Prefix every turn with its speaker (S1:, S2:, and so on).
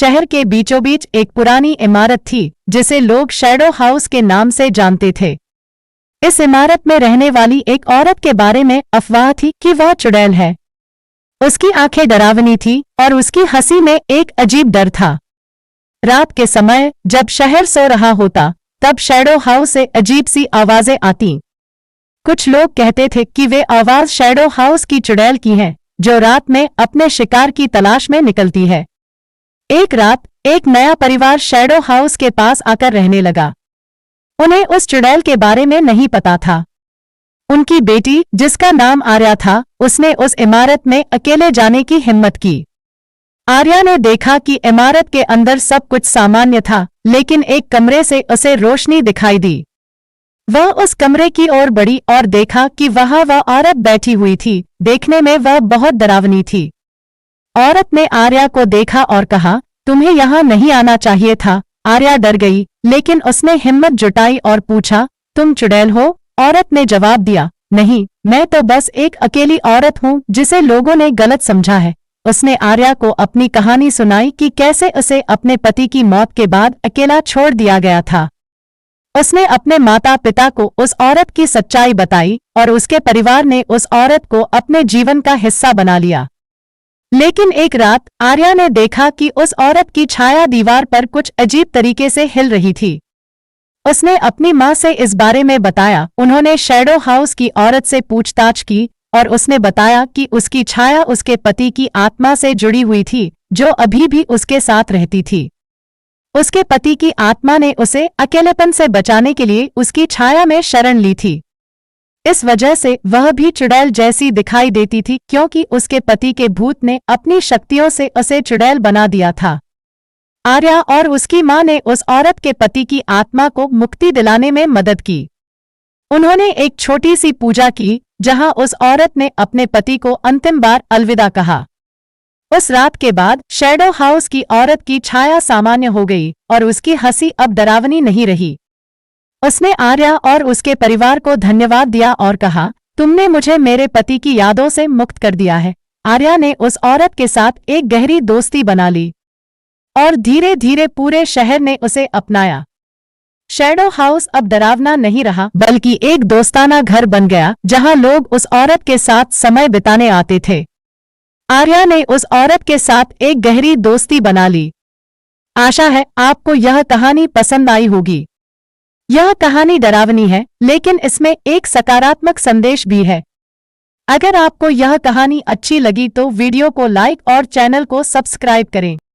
S1: शहर के बीचों बीच एक पुरानी इमारत थी जिसे लोग शैडो हाउस के नाम से जानते थे। इस इमारत में रहने वाली एक औरत के बारे में अफवाह थी कि वह चुड़ैल है। उसकी आंखें डरावनी थी और उसकी हंसी में एक अजीब डर था। रात के समय जब शहर सो रहा होता तब शैडो हाउस से अजीब सी आवाजें आती। कुछ लोग कहते थे कि वे आवाज शैडो हाउस की चुड़ैल की है जो रात में अपने शिकार की तलाश में निकलती है। एक रात एक नया परिवार शैडो हाउस के पास आकर रहने लगा। उन्हें उस चुड़ैल के बारे में नहीं पता था। उनकी बेटी जिसका नाम आर्या था, उसने उस इमारत में अकेले जाने की हिम्मत की। आर्या ने देखा कि इमारत के अंदर सब कुछ सामान्य था, लेकिन एक कमरे से उसे रोशनी दिखाई दी। वह उस कमरे की ओर बढ़ी और देखा कि वहां वह औरत बैठी हुई थी। देखने में वह बहुत डरावनी थी। औरत ने आर्या को देखा और कहा, तुम्हें यहाँ नहीं आना चाहिए था। आर्या डर गई, लेकिन उसने हिम्मत जुटाई और पूछा, तुम चुड़ैल हो? औरत ने जवाब दिया, नहीं, मैं तो बस एक अकेली औरत हूँ जिसे लोगों ने गलत समझा है। उसने आर्या को अपनी कहानी सुनाई कि कैसे उसे अपने पति की मौत के बाद अकेला छोड़ दिया गया था। उसने अपने माता पिता को उस औरत की सच्चाई बताई और उसके परिवार ने उस औरत को अपने जीवन का हिस्सा बना लिया। लेकिन एक रात आर्या ने देखा कि उस औरत की छाया दीवार पर कुछ अजीब तरीके से हिल रही थी। उसने अपनी मां से इस बारे में बताया। उन्होंने शैडो हाउस की औरत से पूछताछ की और उसने बताया कि उसकी छाया उसके पति की आत्मा से जुड़ी हुई थी जो अभी भी उसके साथ रहती थी। उसके पति की आत्मा ने उसे अकेलेपन से बचाने के लिए उसकी छाया में शरण ली थी। इस वजह से वह भी चुड़ैल जैसी दिखाई देती थी, क्योंकि उसके पति के भूत ने अपनी शक्तियों से उसे चुड़ैल बना दिया था। आर्या और उसकी मां ने उस औरत के पति की आत्मा को मुक्ति दिलाने में मदद की। उन्होंने एक छोटी सी पूजा की जहां उस औरत ने अपने पति को अंतिम बार अलविदा कहा। उस रात के बाद शैडो हाउस की औरत की छाया सामान्य हो गई और उसकी हंसी अब डरावनी नहीं रही। उसने आर्या और उसके परिवार को धन्यवाद दिया और कहा, तुमने मुझे मेरे पति की यादों से मुक्त कर दिया है। आर्या ने उस औरत के साथ एक गहरी दोस्ती बना ली और धीरे धीरे पूरे शहर ने उसे अपनाया। शैडो हाउस अब डरावना नहीं रहा, बल्कि एक दोस्ताना घर बन गया जहां लोग उस औरत के साथ समय बिताने आते थे। आर्या ने उस औरत के साथ एक गहरी दोस्ती बना ली। आशा है आपको यह कहानी पसंद आई होगी। यह कहानी डरावनी है, लेकिन इसमें एक सकारात्मक संदेश भी है। अगर आपको यह कहानी अच्छी लगी तो वीडियो को लाइक और चैनल को सब्सक्राइब करें।